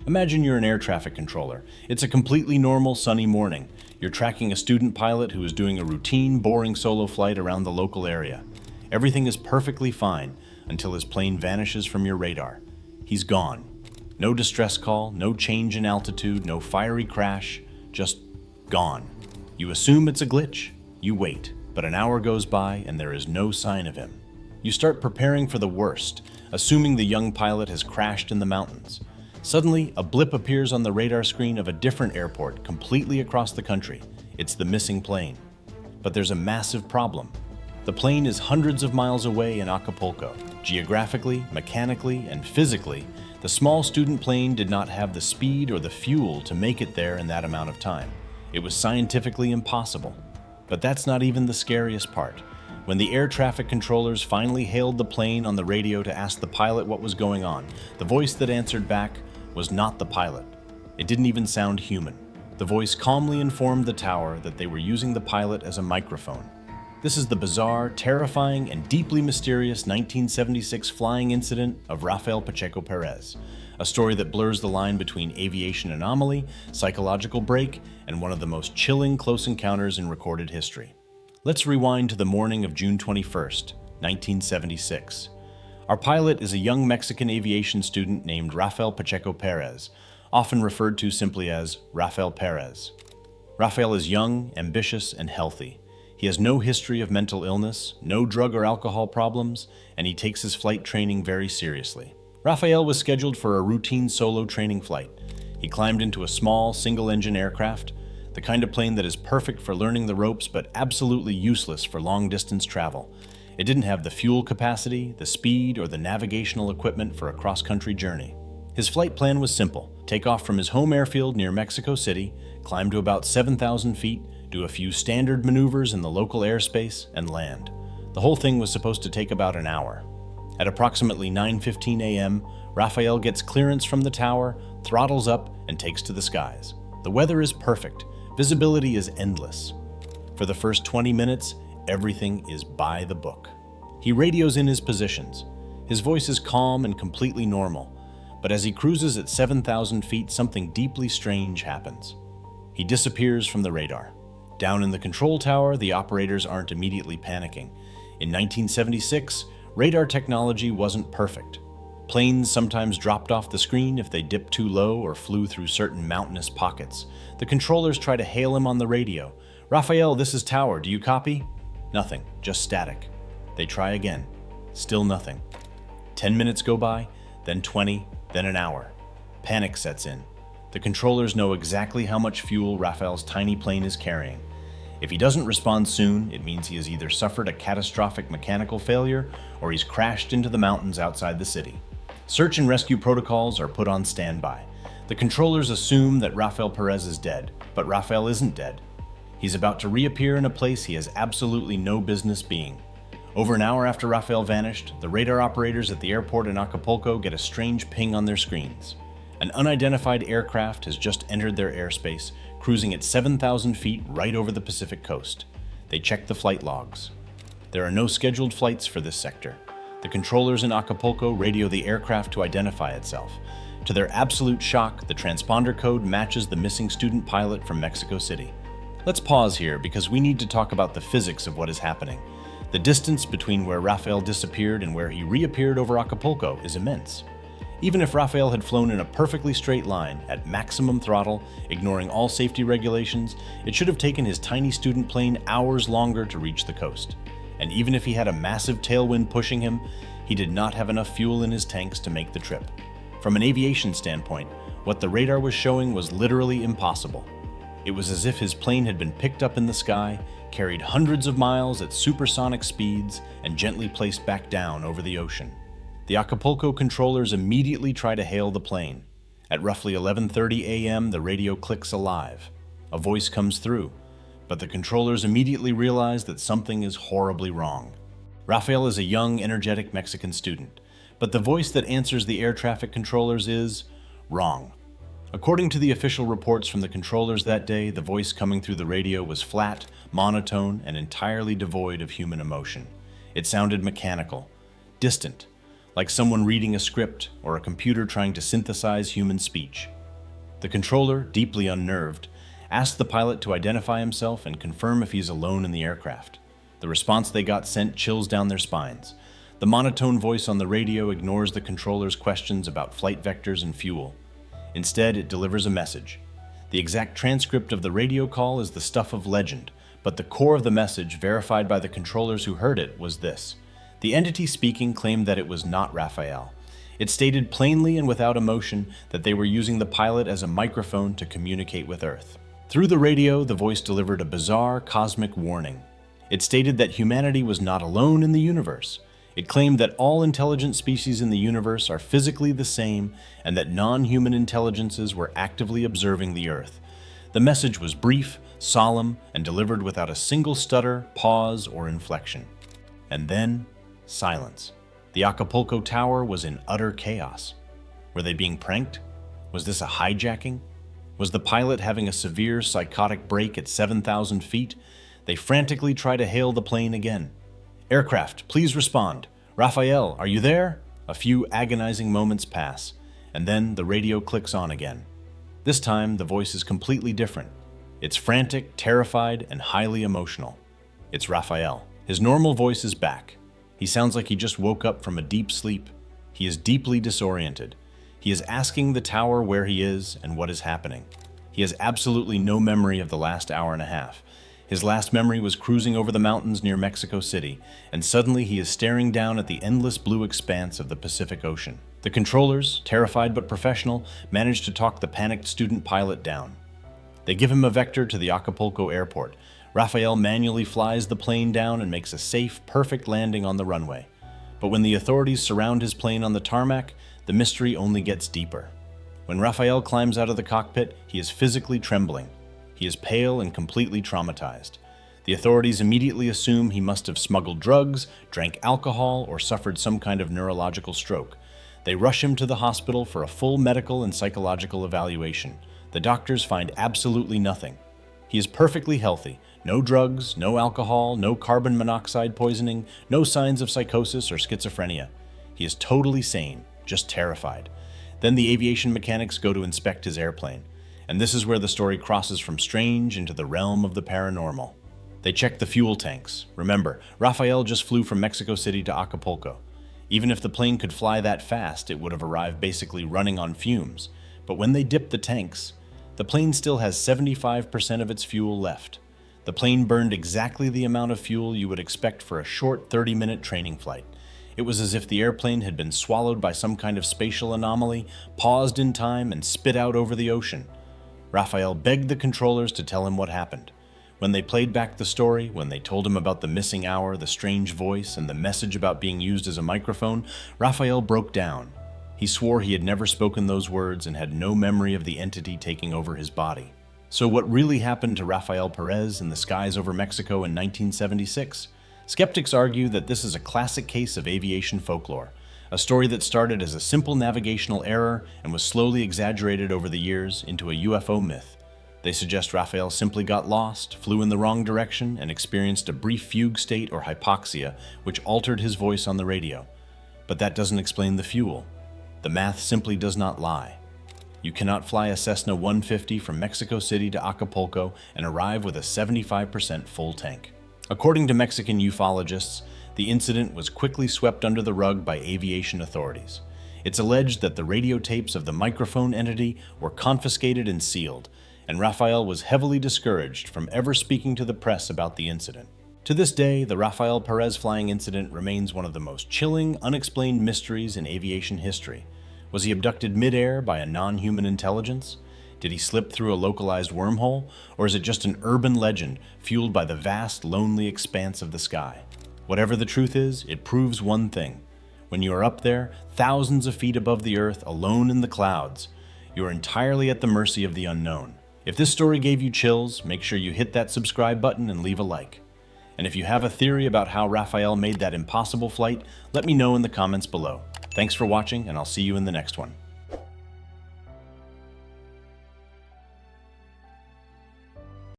Imagine you're an air traffic controller. It's a completely normal sunny morning. You're tracking a student pilot who is doing a routine, boring solo flight around the local area. Everything is perfectly fine until his plane vanishes from your radar. He's gone. No distress call, no change in altitude, no fiery crash, just gone. You assume it's a glitch. You wait, but an hour goes by and there is no sign of him. You start preparing for the worst, assuming the young pilot has crashed in the mountains. Suddenly, a blip appears on the radar screen of a different airport completely across the country. It's the missing plane. But there's a massive problem. The plane is hundreds of miles away in Acapulco. Geographically, mechanically, and physically, the small student plane did not have the speed or the fuel to make it there in that amount of time. It was scientifically impossible. But that's not even the scariest part. When the air traffic controllers finally hailed the plane on the radio to ask the pilot what was going on, the voice that answered back was not the pilot. It didn't even sound human. The voice calmly informed the tower that they were using the pilot as a microphone. This is the bizarre, terrifying, and deeply mysterious 1976 flying incident of Rafael Pacheco Pérez, a story that blurs the line between aviation anomaly, psychological break, and one of the most chilling close encounters in recorded history. Let's rewind to the morning of June 21st, 1976. Our pilot is a young Mexican aviation student named Rafael Pacheco Pérez, often referred to simply as Rafael Perez. Rafael is young, ambitious, and healthy. He has no history of mental illness, no drug or alcohol problems, and he takes his flight training very seriously. Rafael was scheduled for a routine solo training flight. He climbed into a small, single-engine aircraft, the kind of plane that is perfect for learning the ropes but absolutely useless for long-distance travel. It didn't have the fuel capacity, the speed, or the navigational equipment for a cross-country journey. His flight plan was simple: take off from his home airfield near Mexico City, climb to about 7,000 feet, do a few standard maneuvers in the local airspace, and land. The whole thing was supposed to take about an hour. At approximately 9:15 a.m., Rafael gets clearance from the tower, throttles up, and takes to the skies. The weather is perfect. Visibility is endless. For the first 20 minutes, everything is by the book. He radios in his positions. His voice is calm and completely normal, but as he cruises at 7,000 feet, something deeply strange happens. He disappears from the radar. Down in the control tower, the operators aren't immediately panicking. In 1976, radar technology wasn't perfect. Planes sometimes dropped off the screen if they dipped too low or flew through certain mountainous pockets. The controllers try to hail him on the radio. "Rafael, this is tower, do you copy?" Nothing, just static. They try again. Still nothing. 10 minutes go by, then 20, then an hour. Panic sets in. The controllers know exactly how much fuel Rafael's tiny plane is carrying. If he doesn't respond soon, it means he has either suffered a catastrophic mechanical failure or he's crashed into the mountains outside the city. Search and rescue protocols are put on standby. The controllers assume that Rafael Perez is dead, but Rafael isn't dead. He's about to reappear in a place he has absolutely no business being. Over an hour after Rafael vanished, the radar operators at the airport in Acapulco get a strange ping on their screens. An unidentified aircraft has just entered their airspace, cruising at 7,000 feet right over the Pacific coast. They check the flight logs. There are no scheduled flights for this sector. The controllers in Acapulco radio the aircraft to identify itself. To their absolute shock, the transponder code matches the missing student pilot from Mexico City. Let's pause here because we need to talk about the physics of what is happening. The distance between where Rafael disappeared and where he reappeared over Acapulco is immense. Even if Rafael had flown in a perfectly straight line, at maximum throttle, ignoring all safety regulations, it should have taken his tiny student plane hours longer to reach the coast. And even if he had a massive tailwind pushing him, he did not have enough fuel in his tanks to make the trip. From an aviation standpoint, what the radar was showing was literally impossible. It was as if his plane had been picked up in the sky, carried hundreds of miles at supersonic speeds, and gently placed back down over the ocean. The Acapulco controllers immediately try to hail the plane. At roughly 11:30 a.m., the radio clicks alive. A voice comes through, but the controllers immediately realize that something is horribly wrong. Rafael is a young, energetic Mexican student, but the voice that answers the air traffic controllers is wrong. According to the official reports from the controllers that day, the voice coming through the radio was flat, monotone, and entirely devoid of human emotion. It sounded mechanical, distant, like someone reading a script or a computer trying to synthesize human speech. The controller, deeply unnerved, asked the pilot to identify himself and confirm if he's alone in the aircraft. The response they got sent chills down their spines. The monotone voice on the radio ignores the controller's questions about flight vectors and fuel. Instead, it delivers a message. The exact transcript of the radio call is the stuff of legend, but the core of the message, verified by the controllers who heard it, was this. The entity speaking claimed that it was not Rafael. It stated plainly and without emotion that they were using the pilot as a microphone to communicate with Earth. Through the radio, the voice delivered a bizarre cosmic warning. It stated that humanity was not alone in the universe. It claimed that all intelligent species in the universe are physically the same and that non-human intelligences were actively observing the Earth. The message was brief, solemn, and delivered without a single stutter, pause, or inflection. And then, silence. The Acapulco Tower was in utter chaos. Were they being pranked? Was this a hijacking? Was the pilot having a severe psychotic break at 7,000 feet? They frantically try to hail the plane again. Aircraft, please respond. Rafael, are you there? A few agonizing moments pass, and then the radio clicks on again. This time, the voice is completely different. It's frantic, terrified, and highly emotional. It's Rafael. His normal voice is back. He sounds like he just woke up from a deep sleep. He is deeply disoriented. He is asking the tower where he is and what is happening. He has absolutely no memory of the last hour and a half. His last memory was cruising over the mountains near Mexico City, and suddenly he is staring down at the endless blue expanse of the Pacific Ocean. The controllers, terrified but professional, manage to talk the panicked student pilot down. They give him a vector to the Acapulco airport. Rafael manually flies the plane down and makes a safe, perfect landing on the runway. But when the authorities surround his plane on the tarmac, the mystery only gets deeper. When Rafael climbs out of the cockpit, he is physically trembling. He is pale and completely traumatized. The authorities immediately assume he must have smuggled drugs, drank alcohol, or suffered some kind of neurological stroke. They rush him to the hospital for a full medical and psychological evaluation. The doctors find absolutely nothing. He is perfectly healthy. No drugs, no alcohol, no carbon monoxide poisoning, no signs of psychosis or schizophrenia. He is totally sane, just terrified. Then the aviation mechanics go to inspect his airplane. And this is where the story crosses from strange into the realm of the paranormal. They check the fuel tanks. Remember, Rafael just flew from Mexico City to Acapulco. Even if the plane could fly that fast, it would have arrived basically running on fumes. But when they dip the tanks, the plane still has 75% of its fuel left. The plane burned exactly the amount of fuel you would expect for a short 30-minute training flight. It was as if the airplane had been swallowed by some kind of spatial anomaly, paused in time, and spit out over the ocean. Rafael begged the controllers to tell him what happened. When they played back the story, when they told him about the missing hour, the strange voice, and the message about being used as a microphone, Rafael broke down. He swore he had never spoken those words and had no memory of the entity taking over his body. So what really happened to Rafael Perez in the skies over Mexico in 1976? Skeptics argue that this is a classic case of aviation folklore, a story that started as a simple navigational error and was slowly exaggerated over the years into a UFO myth. They suggest Rafael simply got lost, flew in the wrong direction, and experienced a brief fugue state or hypoxia, which altered his voice on the radio. But that doesn't explain the fuel. The math simply does not lie. You cannot fly a Cessna 150 from Mexico City to Acapulco and arrive with a 75% full tank. According to Mexican ufologists, the incident was quickly swept under the rug by aviation authorities. It's alleged that the radio tapes of the microphone entity were confiscated and sealed, and Rafael was heavily discouraged from ever speaking to the press about the incident. To this day, the Rafael Perez flying incident remains one of the most chilling, unexplained mysteries in aviation history. Was he abducted mid-air by a non-human intelligence? Did he slip through a localized wormhole? Or is it just an urban legend fueled by the vast, lonely expanse of the sky? Whatever the truth is, it proves one thing. When you are up there, thousands of feet above the earth, alone in the clouds, you are entirely at the mercy of the unknown. If this story gave you chills, make sure you hit that subscribe button and leave a like. And if you have a theory about how Rafael made that impossible flight, let me know in the comments below. Thanks for watching, and I'll see you in the next one.